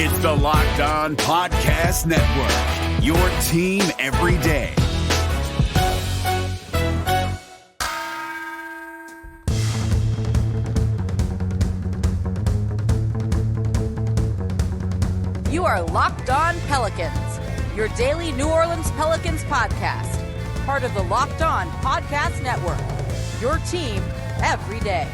It's the Locked On Podcast Network, your team every day. You are Locked On Pelicans, your daily New Orleans Pelicans podcast, part of the Locked On Podcast Network, your team every day.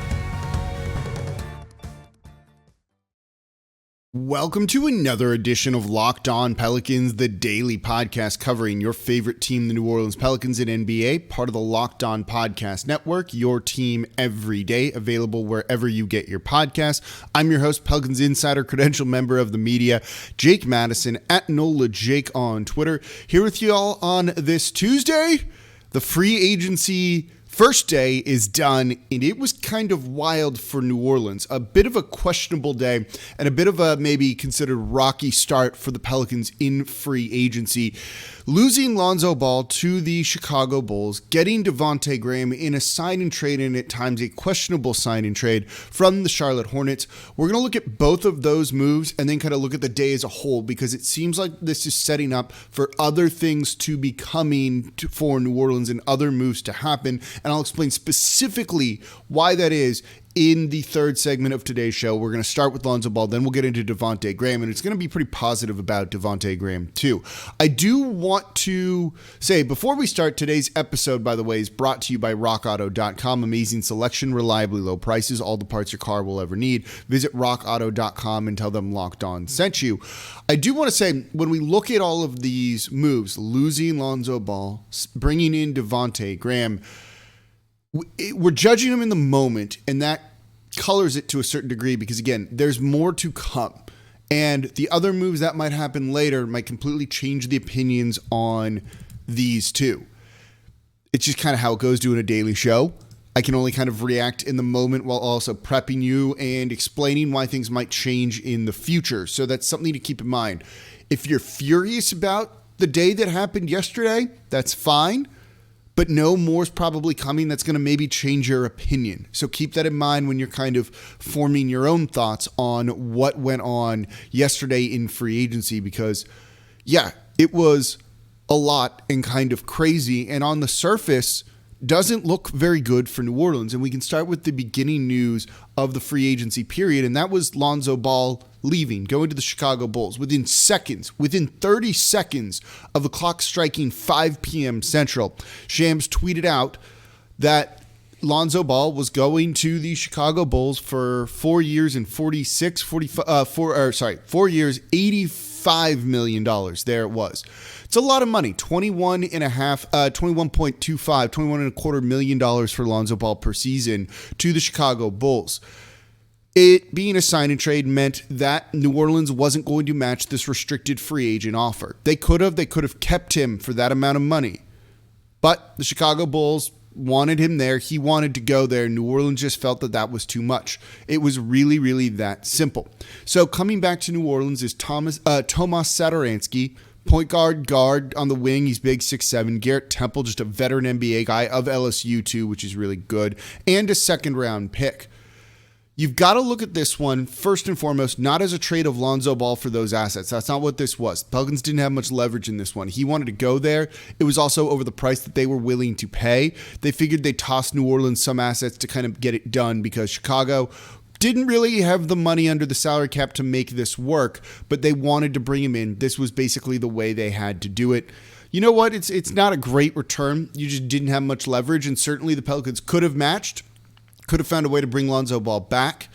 Welcome to another edition of Locked On Pelicans, the daily podcast covering your favorite team, the New Orleans Pelicans in NBA, part of the Locked On Podcast Network, your team every day, available wherever you get your podcasts. I'm your host, Pelicans Insider, credential member of the media, Jake Madison, at NOLA Jake on Twitter, here with you all on this Tuesday. The free agency first day is done, and it was kind of wild for New Orleans. A bit of a questionable day and a bit of a maybe considered rocky start for the Pelicans in free agency. Losing Lonzo Ball to the Chicago Bulls, getting Devonte Graham in a sign and trade, and at times a questionable sign and trade from the Charlotte Hornets. We're going to look at both of those moves and then kind of look at the day as a whole, because it seems like this is setting up for other things to be coming for New Orleans and other moves to happen. And I'll explain specifically why that is in the third segment of today's show. We're going to start with Lonzo Ball, then we'll get into Devonte Graham, and it's going to be pretty positive about Devonte Graham too. I do want to say, before we start, today's episode, by the way, is brought to you by RockAuto.com. Amazing selection, reliably low prices, all the parts your car will ever need. Visit RockAuto.com and tell them Locked On sent you. I do want to say, when we look at all of these moves, losing Lonzo Ball, bringing in Devonte Graham, we're judging them in the moment, and that colors it to a certain degree because, again, there's more to come. And the other moves that might happen later might completely change the opinions on these two. It's just kind of how it goes doing a daily show. I can only kind of react in the moment while also prepping you and explaining why things might change in the future. So that's something to keep in mind. If you're furious about the day that happened yesterday, that's fine. But no more's probably coming that's going to maybe change your opinion. So keep that in mind when you're kind of forming your own thoughts on what went on yesterday in free agency, because, yeah, it was a lot and kind of crazy, and on the surface doesn't look very good for New Orleans. And we can start with the beginning news of the free agency period, and that was Lonzo Ball leaving, going to the Chicago Bulls within 30 seconds of the clock striking 5 p.m. Central. Shams tweeted out that Lonzo Ball was going to the Chicago Bulls for 4 years and $4 years, $85 million. There it was. It's a lot of money. $21.25 million for Lonzo Ball per season to the Chicago Bulls. It being a sign and trade meant that New Orleans wasn't going to match this restricted free agent offer. They could have kept him for that amount of money. But the Chicago Bulls wanted him there. He wanted to go there. New Orleans just felt that that was too much. It was really, really that simple. So coming back to New Orleans is Tomas Satoransky, point guard on the wing. He's big, 6'7". Garrett Temple, just a veteran NBA guy of LSU too, which is really good. And a second-round pick. You've got to look at this one, first and foremost, not as a trade of Lonzo Ball for those assets. That's not what this was. Pelicans didn't have much leverage in this one. He wanted to go there. It was also over the price that they were willing to pay. They figured they'd toss New Orleans some assets to kind of get it done because Chicago didn't really have the money under the salary cap to make this work, but they wanted to bring him in. This was basically the way they had to do it. You know what? It's not a great return. You just didn't have much leverage, and certainly the Pelicans could have matched. Could have found a way to bring Lonzo Ball back.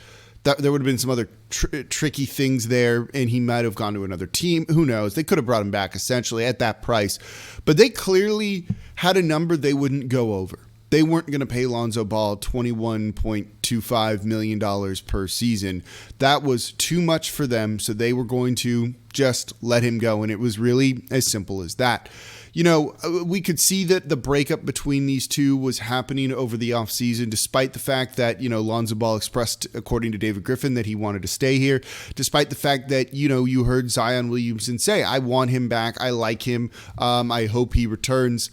There would have been some other tricky things there, and he might have gone to another team. Who knows? They could have brought him back essentially at that price. But they clearly had a number they wouldn't go over. They weren't going to pay Lonzo Ball $21.25 million per season. That was too much for them, so they were going to just let him go, and it was really as simple as that. You know, we could see that the breakup between these two was happening over the offseason, despite the fact that, Lonzo Ball expressed, according to David Griffin, that he wanted to stay here, despite the fact that, you heard Zion Williamson say, I want him back, I like him, I hope he returns.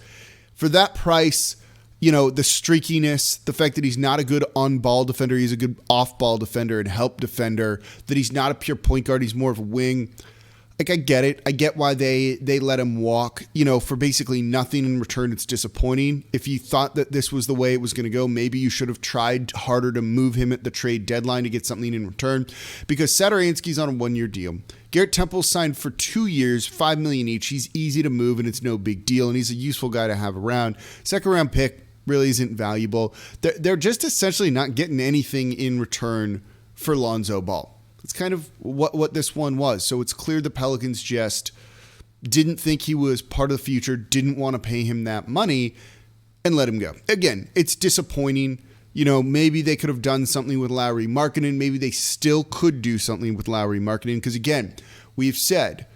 For that price, the streakiness, the fact that he's not a good on-ball defender, he's a good off-ball defender and help defender, that he's not a pure point guard, he's more of a wing. Like, I get it. I get why they let him walk, for basically nothing in return. It's disappointing. If you thought that this was the way it was going to go, maybe you should have tried harder to move him at the trade deadline to get something in return, because Satoransky's on a 1-year deal. Garrett Temple signed for 2 years, $5 million each. He's easy to move and it's no big deal, and he's a useful guy to have around. Second round pick really isn't valuable. They're just essentially not getting anything in return for Lonzo Ball. It's kind of what this one was. So it's clear the Pelicans just didn't think he was part of the future, didn't want to pay him that money, and let him go. Again, it's disappointing. Maybe they could have done something with Lauri Markkanen. Maybe they still could do something with Lauri Markkanen, because, again, we've said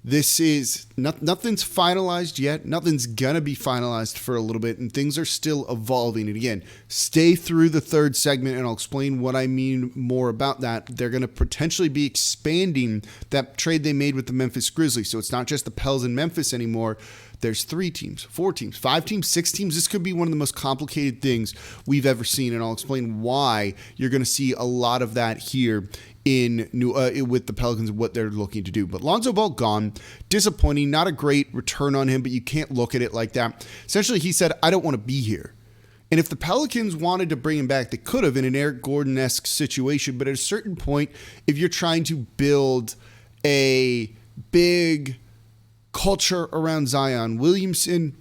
this is nothing's finalized yet. Nothing's going to be finalized for a little bit, and things are still evolving. And again, stay through the third segment, and I'll explain what I mean more about that. They're going to potentially be expanding that trade they made with the Memphis Grizzlies. So it's not just the Pels in Memphis anymore. There's 3 teams, 4 teams, 5 teams, 6 teams. This could be one of the most complicated things we've ever seen, and I'll explain why you're going to see a lot of that here with the Pelicans and what they're looking to do. But Lonzo Ball gone, disappointing, not a great return on him, but you can't look at it like that. Essentially, he said, I don't want to be here. And if the Pelicans wanted to bring him back, they could have in an Eric Gordon-esque situation. But at a certain point, if you're trying to build a big culture around Zion Williamson,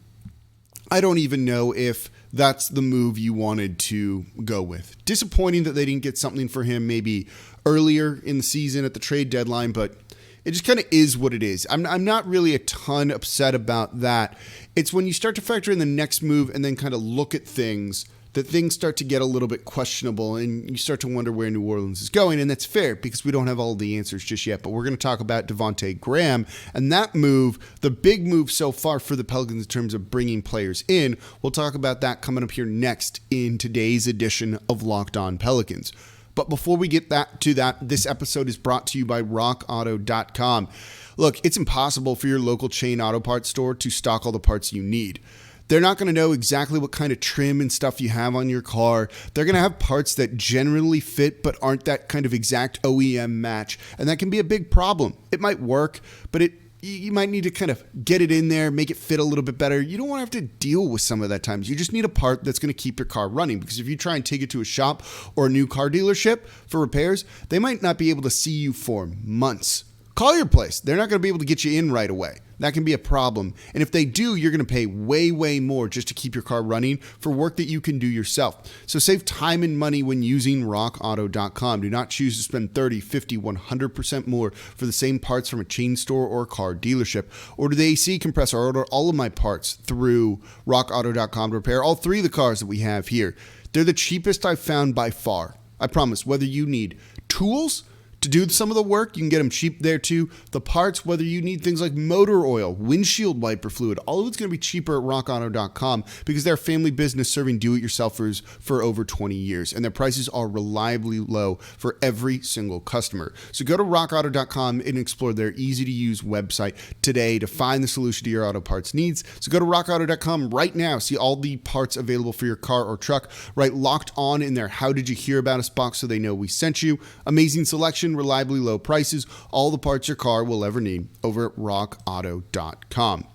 I don't even know if that's the move you wanted to go with. Disappointing that they didn't get something for him maybe earlier in the season at the trade deadline, but it just kind of is what it is. I'm not really a ton upset about that. It's when you start to factor in the next move and then kind of look at things that things start to get a little bit questionable, and you start to wonder where New Orleans is going, and that's fair because we don't have all the answers just yet. But we're going to talk about Devonte Graham and that move, the big move so far for the Pelicans in terms of bringing players in. We'll talk about that coming up here next in today's edition of Locked On Pelicans. But before we get to that, this episode is brought to you by RockAuto.com. Look, it's impossible for your local chain auto parts store to stock all the parts you need. They're not going to know exactly what kind of trim and stuff you have on your car. They're going to have parts that generally fit but aren't that kind of exact OEM match, and that can be a big problem. It might work, but you might need to kind of get it in there, make it fit a little bit better. You don't want to have to deal with some of that times. You just need a part that's going to keep your car running, because if you try and take it to a shop or a new car dealership for repairs, they might not be able to see you for months. Call your place. They're not going to be able to get you in right away. That can be a problem. And if they do, you're going to pay way, way more just to keep your car running for work that you can do yourself. So save time and money when using rockauto.com. Do not choose to spend 30, 50, 100% more for the same parts from a chain store or a car dealership. Order the AC compressor. Order all of my parts through rockauto.com to repair all 3 of the cars that we have here. They're the cheapest I've found by far. I promise. Whether you need tools to do some of the work, you can get them cheap there too. The parts, whether you need things like motor oil, windshield wiper fluid, all of it's going to be cheaper at rockauto.com because they're a family business serving do-it-yourselfers for over 20 years, and their prices are reliably low for every single customer. So go to rockauto.com and explore their easy-to-use website today to find the solution to your auto parts needs. So go to rockauto.com right now. See all the parts available for your car or truck. Write Locked On in their How Did You Hear About Us box so they know we sent you. Amazing selection, reliably low prices, all the parts your car will ever need over at rockauto.com.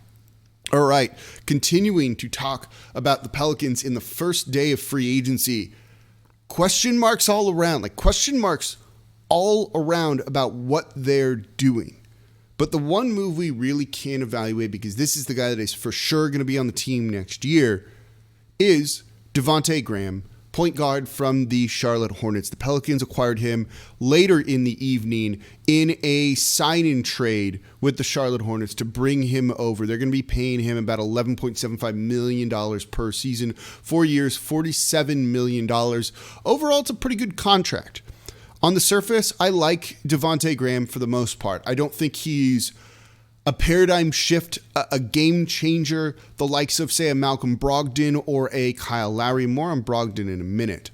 All right, continuing to talk about the Pelicans in the first day of free agency. Question marks all around about what they're doing. But the one move we really can evaluate, because this is the guy that is for sure going to be on the team next year, is Devonte Graham, point guard from the Charlotte Hornets. The Pelicans acquired him later in the evening in a sign-in trade with the Charlotte Hornets to bring him over. They're going to be paying him about $11.75 million per season, 4 years, $47 million. Overall, it's a pretty good contract. On the surface, I like Devonte Graham for the most part. I don't think he's a paradigm shift, a game changer, the likes of, say, a Malcolm Brogdon or a Kyle Lowry. More on Brogdon in a minute.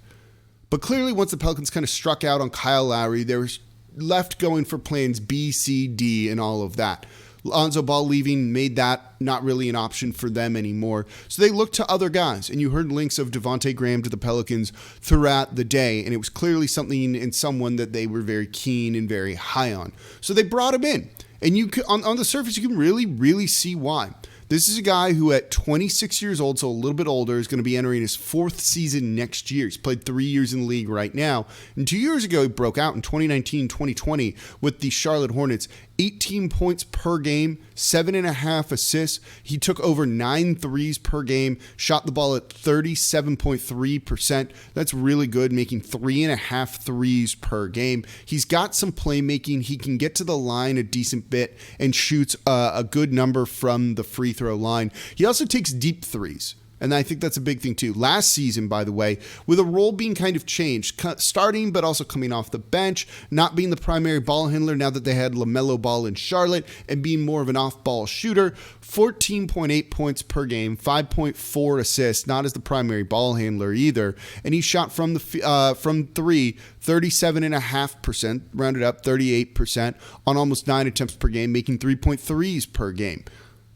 But clearly, once the Pelicans kind of struck out on Kyle Lowry, they were left going for plans B, C, D, and all of that. Lonzo Ball leaving made that not really an option for them anymore. So they looked to other guys, and you heard links of Devonte Graham to the Pelicans throughout the day, and it was clearly something and someone that they were very keen and very high on. So they brought him in, and you could, on the surface, you can really, really see why. This is a guy who at 26 years old, so a little bit older, is going to be entering his 4th season next year. He's played 3 years in the league right now. And 2 years ago, he broke out in 2019-2020 with the Charlotte Hornets. 18 points per game, 7.5 assists. He took over 9 threes per game, shot the ball at 37.3%. That's really good, making 3.5 threes per game. He's got some playmaking. He can get to the line a decent bit and shoots a good number from the free throw line. He also takes deep threes. And I think that's a big thing too. Last season, by the way, with a role being kind of changed, starting but also coming off the bench, not being the primary ball handler now that they had LaMelo Ball in Charlotte, and being more of an off-ball shooter, 14.8 points per game, 5.4 assists, not as the primary ball handler either. And he shot from three, 37.5%, rounded up 38% on almost 9 attempts per game, making 3.3s per game.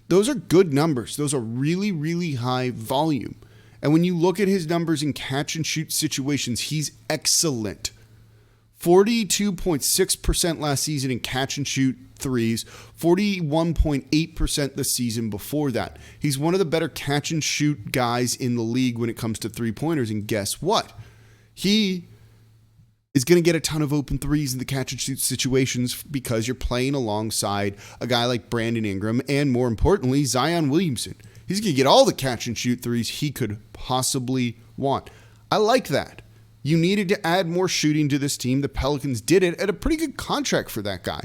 Those are good numbers. Those are really, really high volume. And when you look at his numbers in catch and shoot situations, he's excellent. 42.6% last season in catch and shoot threes, 41.8% the season before that. He's one of the better catch and shoot guys in the league when it comes to three-pointers. And guess what? He is going to get a ton of open threes in the catch and shoot situations because you're playing alongside a guy like Brandon Ingram and, more importantly, Zion Williamson. He's going to get all the catch and shoot threes he could possibly want. I like that. You needed to add more shooting to this team. The Pelicans did it at a pretty good contract for that guy.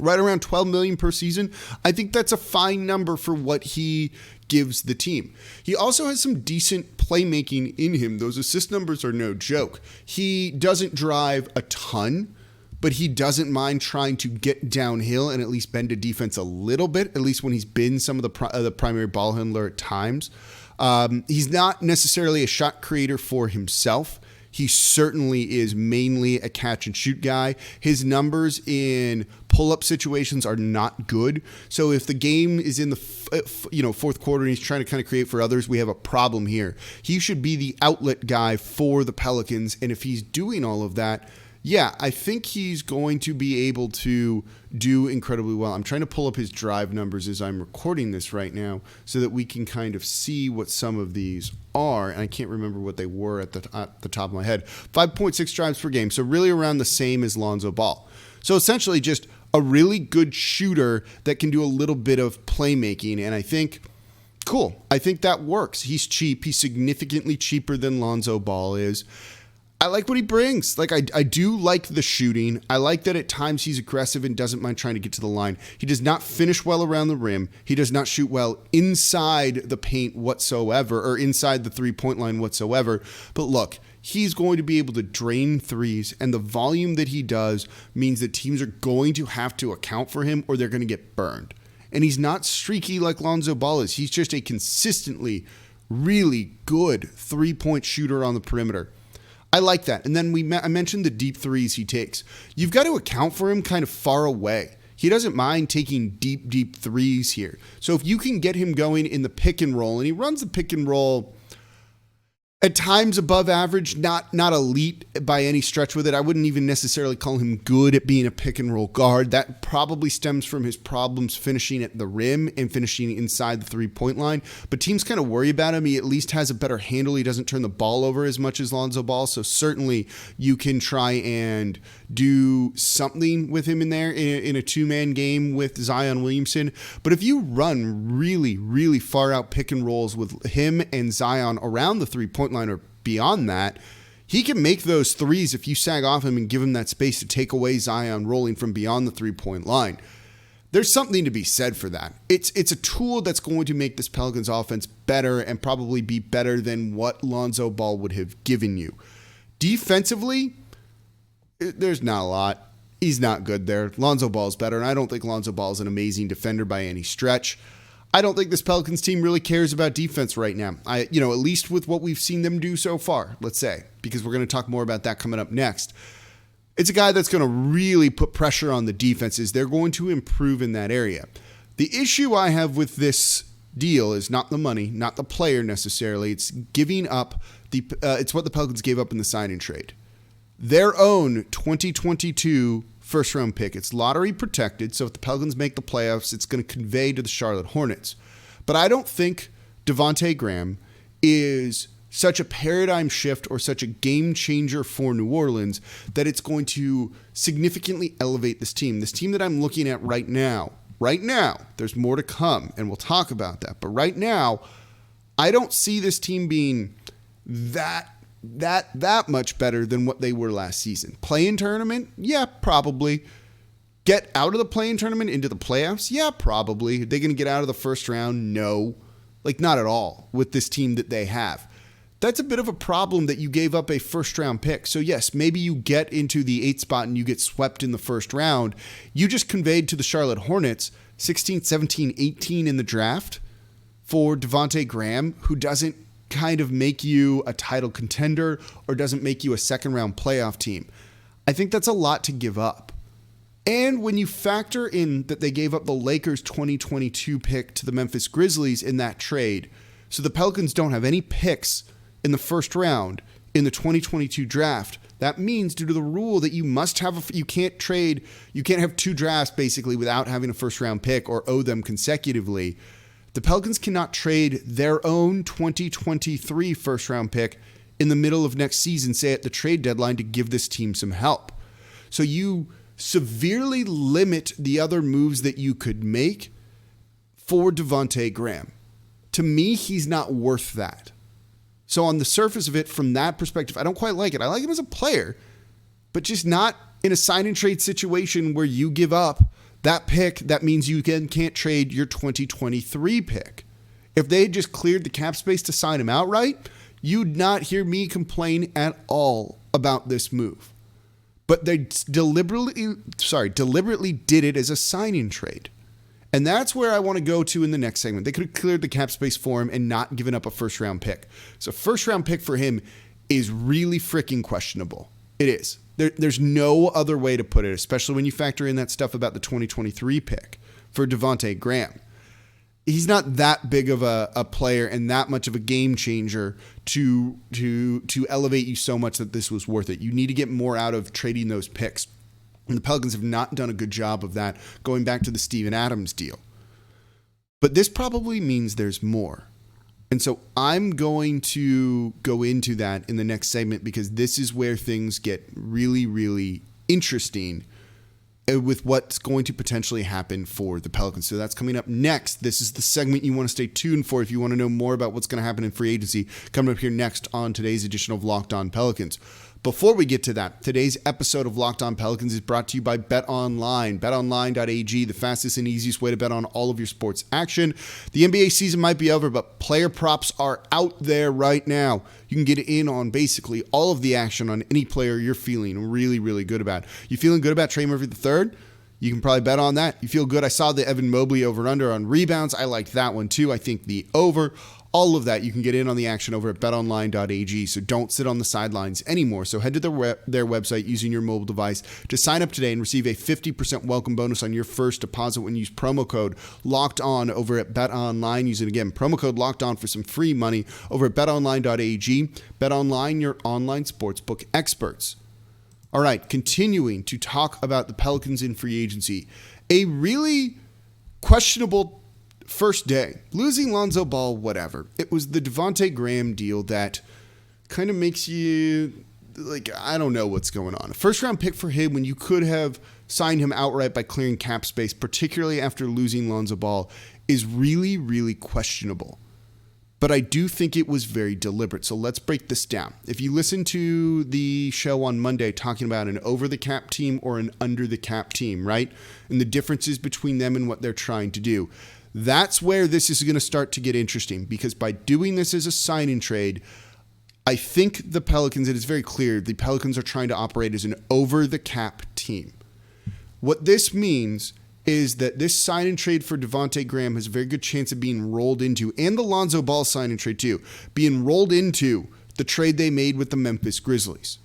Right around $12 million per season. I think that's a fine number for what he gives the team. He also has some decent playmaking in him. Those assist numbers are no joke. He doesn't drive a ton, but he doesn't mind trying to get downhill and at least bend a defense a little bit, at least when he's been some of the primary ball handler at times. He's not necessarily a shot creator for himself. He certainly is mainly a catch and shoot guy. His numbers in pull-up situations are not good. So if the game is in the fourth quarter and he's trying to kind of create for others, we have a problem here. He should be the outlet guy for the Pelicans. And if he's doing all of that, yeah, I think he's going to be able to do incredibly well. I'm trying to pull up his drive numbers as I'm recording this right now so that we can kind of see what some of these are. And I can't remember what they were at the top of my head. 5.6 drives per game, so really around the same as Lonzo Ball. So essentially just a really good shooter that can do a little bit of playmaking. And I think, cool, I think that works. He's cheap. He's significantly cheaper than Lonzo Ball is. I like what he brings. Like, I do like the shooting. I like that at times he's aggressive and doesn't mind trying to get to the line. He does not finish well around the rim. He does not shoot well inside the paint whatsoever, or inside the three-point line whatsoever. But look, he's going to be able to drain threes, and the volume that he does means that teams are going to have to account for him or they're going to get burned. And he's not streaky like Lonzo Ball is. He's just a consistently really good three-point shooter on the perimeter. I like that. And then I mentioned the deep threes he takes. You've got to account for him kind of far away. He doesn't mind taking deep threes here. So if you can get him going in the pick and roll, and he runs the pick and roll at times above average, not elite by any stretch with it. I wouldn't even necessarily call him good at being a pick and roll guard. That probably stems from his problems finishing at the rim and finishing inside the three-point line. But teams kind of worry about him. He at least has a better handle. He doesn't turn the ball over as much as Lonzo Ball. So certainly you can try and do something with him in there in a two-man game with Zion Williamson. But if you run really, really far out pick and rolls with him and Zion around the three-point line or beyond that, he can make those threes if you sag off him and give him that space to take away Zion rolling from beyond the three-point line. There's something to be said for that. It's a tool that's going to make this Pelicans offense better and probably be better than what Lonzo Ball would have given you. Defensively, there's not a lot. He's not good there. Lonzo Ball's better, and I don't think Lonzo Ball's an amazing defender by any stretch. I don't think this Pelicans team really cares about defense right now. At least with what we've seen them do so far, let's say, because we're going to talk more about that coming up next. It's a guy that's going to really put pressure on the defenses. They're going to improve in that area. The issue I have with this deal is not the money, not the player necessarily. It's giving up it's what the Pelicans gave up in the sign-in trade. Their own 2022 first-round pick. It's lottery protected, so if the Pelicans make the playoffs, it's going to convey to the Charlotte Hornets. But I don't think Devonte Graham is such a paradigm shift or such a game changer for New Orleans that it's going to significantly elevate this team. This team that I'm looking at right now, there's more to come, and we'll talk about that. But right now, I don't see this team being that much better than what they were last season. Play-in tournament? Yeah, probably. Get out of the play-in tournament into the playoffs? Yeah, probably. Are they going to get out of the first round? No. Not at all with this team that they have. That's a bit of a problem that you gave up a first-round pick. So yes, maybe you get into the 8th spot and you get swept in the first round. You just conveyed to the Charlotte Hornets 16, 17, 18 in the draft for Devonte Graham, who doesn't kind of make you a title contender or doesn't make you a second-round playoff team. I think that's a lot to give up. And when you factor in that they gave up the Lakers 2022 pick to the Memphis Grizzlies in that trade, so the Pelicans don't have any picks in the first round in the 2022 draft, that means due to the rule that you must have you can't have 2 drafts basically without having a first round pick or owe them consecutively. The Pelicans cannot trade their own 2023 first round pick in the middle of next season, say at the trade deadline, to give this team some help. So you severely limit the other moves that you could make for Devonte Graham. To me, he's not worth that. So on the surface of it, from that perspective, I don't quite like it. I like him as a player, but just not in a sign and trade situation where you give up that pick. That means you can't trade your 2023 pick. If they had just cleared the cap space to sign him outright, you'd not hear me complain at all about this move. But they deliberately did it as a sign-in trade. And that's where I want to go to in the next segment. They could have cleared the cap space for him and not given up a first-round pick. So first-round pick for him is really freaking questionable. It is. There's no other way to put it, especially when you factor in that stuff about the 2023 pick for Devonte Graham. He's not that big of a player and that much of a game changer to elevate you so much that this was worth it. You need to get more out of trading those picks. And the Pelicans have not done a good job of that, going back to the Steven Adams deal. But this probably means there's more. And so I'm going to go into that in the next segment because this is where things get really, really interesting with what's going to potentially happen for the Pelicans. So that's coming up next. This is the segment you want to stay tuned for if you want to know more about what's going to happen in free agency, coming up here next on today's edition of Locked On Pelicans. Before we get to that, today's episode of Locked On Pelicans is brought to you by BetOnline. BetOnline.ag, the fastest and easiest way to bet on all of your sports action. The NBA season might be over, but player props are out there right now. You can get in on basically all of the action on any player you're feeling really, really good about. You feeling good about Trey Murphy III? You can probably bet on that. You feel good. I saw the Evan Mobley over-under on rebounds. I like that one too. I think the over. All of that, you can get in on the action over at betonline.ag, so don't sit on the sidelines anymore. So head to their website using your mobile device to sign up today and receive a 50% welcome bonus on your first deposit when you use promo code LOCKEDON over at BetOnline. Use it again, promo code LOCKEDON for some free money over at betonline.ag. BetOnline, your online sportsbook experts. All right, continuing to talk about the Pelicans in free agency. A really questionable first day. Losing Lonzo Ball, whatever. It was the Devonte Graham deal that kind of makes you like, I don't know what's going on. A first round pick for him when you could have signed him outright by clearing cap space, particularly after losing Lonzo Ball, is really, really questionable. But I do think it was very deliberate. So let's break this down. If you listen to the show on Monday talking about an over the cap team or an under the cap team, right? And the differences between them and what they're trying to do. That's where this is going to start to get interesting, because by doing this as a sign-in trade, I think the Pelicans, it is very clear, the Pelicans are trying to operate as an over-the-cap team. What this means is that this sign-in trade for Devonte Graham has a very good chance of being rolled into, and the Lonzo Ball sign-in trade too, being rolled into the trade they made with the Memphis Grizzlies.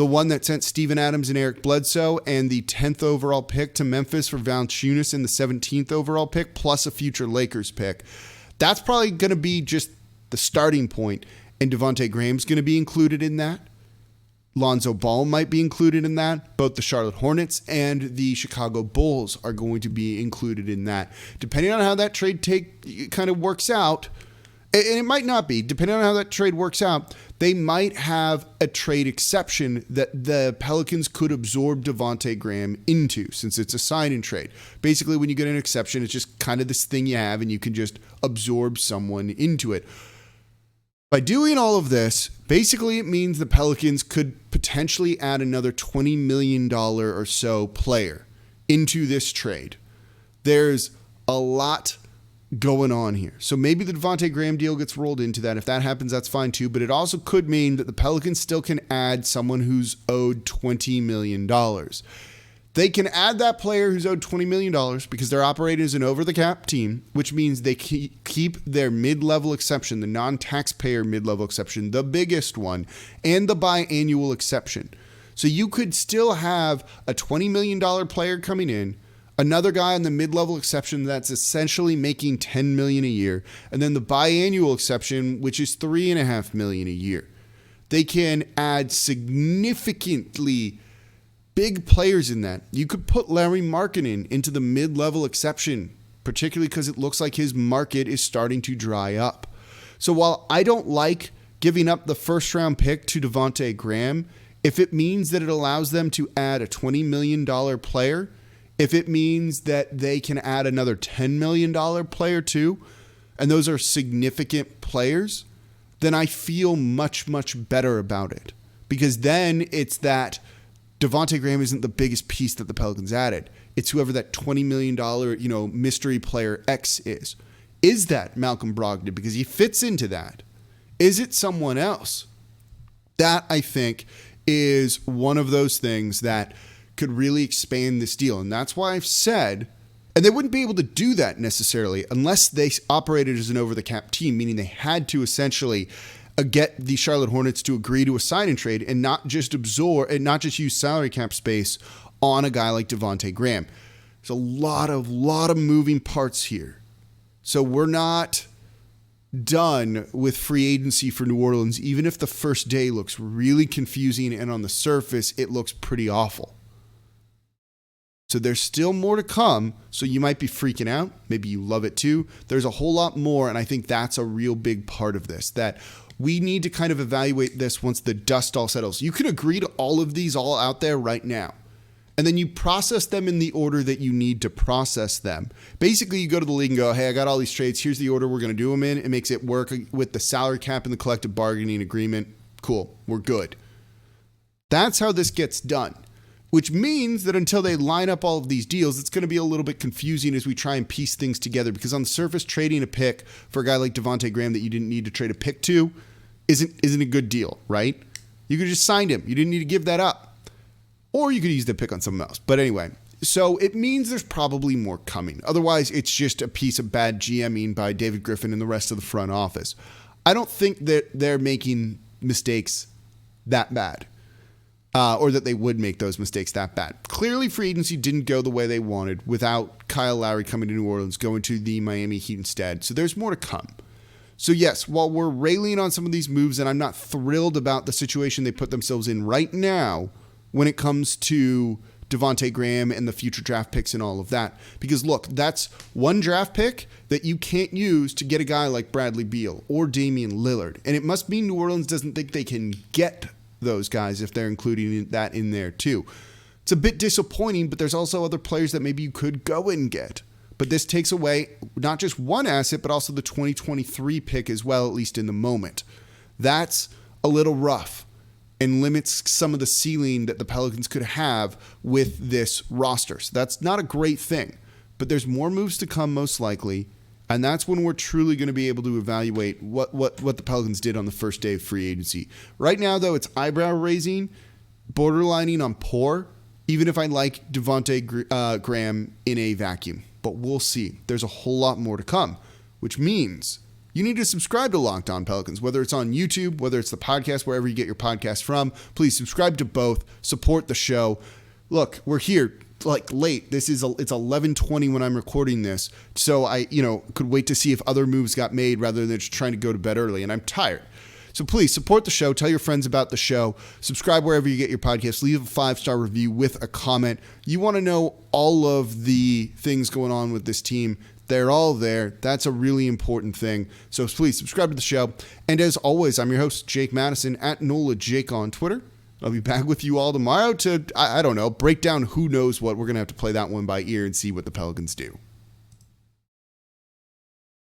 the one that sent Steven Adams and Eric Bledsoe and the 10th overall pick to Memphis for Valanciunas and the 17th overall pick, plus a future Lakers pick. That's probably going to be just the starting point, and Devonte Graham's going to be included in that. Lonzo Ball might be included in that. Both the Charlotte Hornets and the Chicago Bulls are going to be included in that. Depending on how that trade kind of works out, and it might not be, depending on how that trade works out, they might have a trade exception that the Pelicans could absorb Devonte Graham into, since it's a sign-and trade. Basically, when you get an exception, it's just kind of this thing you have, and you can just absorb someone into it. By doing all of this, basically it means the Pelicans could potentially add another $20 million or so player into this trade. There's a lot going on here. So maybe the Devonte Graham deal gets rolled into that. If that happens, that's fine too. But it also could mean that the Pelicans still can add someone who's owed $20 million. They can add that player who's owed $20 million because they're operating as an over-the-cap team, which means they keep their mid-level exception, the non-taxpayer mid-level exception, the biggest one, and the biannual exception. So you could still have a $20 million player coming in, another guy on the mid-level exception that's essentially making $10 million a year, and then the biannual exception, which is $3.5 million a year. They can add significantly big players in that. You could put Larry Markkinen into the mid-level exception, particularly because it looks like his market is starting to dry up. So while I don't like giving up the first-round pick to Devonte Graham, if it means that it allows them to add a $20 million player, if it means that they can add another $10 million player too, and those are significant players, then I feel much, much better about it. Because then it's that Devonte Graham isn't the biggest piece that the Pelicans added. It's whoever that $20 million, mystery player X is. Is that Malcolm Brogdon? Because he fits into that. Is it someone else? That, I think, is one of those things that could really expand this deal. And that's why I've said, and they wouldn't be able to do that necessarily unless they operated as an over-the-cap team, meaning they had to essentially get the Charlotte Hornets to agree to a sign and trade and not just use salary cap space on a guy like Devonte Graham. There's a lot of moving parts here. So we're not done with free agency for New Orleans, even if the first day looks really confusing and on the surface it looks pretty awful. So there's still more to come. So you might be freaking out. Maybe you love it too. There's a whole lot more. And I think that's a real big part of this, that we need to kind of evaluate this once the dust all settles. You can agree to all of these all out there right now. And then you process them in the order that you need to process them. Basically, you go to the league and go, hey, I got all these trades. Here's the order we're going to do them in. It makes it work with the salary cap and the collective bargaining agreement. Cool. We're good. That's how this gets done. Which means that until they line up all of these deals, it's going to be a little bit confusing as we try and piece things together. Because on the surface, trading a pick for a guy like Devonte Graham that you didn't need to trade a pick to isn't a good deal, right? You could just sign him. You didn't need to give that up. Or you could use the pick on someone else. But anyway, so it means there's probably more coming. Otherwise, it's just a piece of bad GMing by David Griffin and the rest of the front office. I don't think that they're making mistakes that bad. Or that they would make those mistakes that bad. Clearly, free agency didn't go the way they wanted without Kyle Lowry coming to New Orleans, going to the Miami Heat instead. So there's more to come. So yes, while we're railing on some of these moves, and I'm not thrilled about the situation they put themselves in right now when it comes to Devonte Graham and the future draft picks and all of that. Because look, that's one draft pick that you can't use to get a guy like Bradley Beal or Damian Lillard. And it must mean New Orleans doesn't think they can get those guys if they're including that in there too. It's a bit disappointing, but there's also other players that maybe you could go and get. But this takes away not just one asset, but also the 2023 pick as well, at least in the moment. That's a little rough and limits some of the ceiling that the Pelicans could have with this roster. So that's not a great thing, but there's more moves to come most likely. And that's when we're truly going to be able to evaluate what the Pelicans did on the first day of free agency. Right now, though, it's eyebrow raising, borderlining on poor, even if I like Devonte Graham in a vacuum. But we'll see. There's a whole lot more to come, which means you need to subscribe to Locked On Pelicans, whether it's on YouTube, whether it's the podcast, wherever you get your podcast from. Please subscribe to both. Support the show. Look, we're here late. It's 11:20 when I'm recording this, so I could wait to see if other moves got made rather than just trying to go to bed early, and I'm tired. So please support the show. Tell your friends about the show. Subscribe wherever you get your podcasts. Leave a 5-star review with a comment. You want to know all of the things going on with this team. They're all there. That's a really important thing. So please subscribe to the show. And as always, I'm your host, Jake Madison, at NOLA Jake on Twitter. I'll be back with you all tomorrow to, I don't know, break down who knows what. We're going to have to play that one by ear and see what the Pelicans do.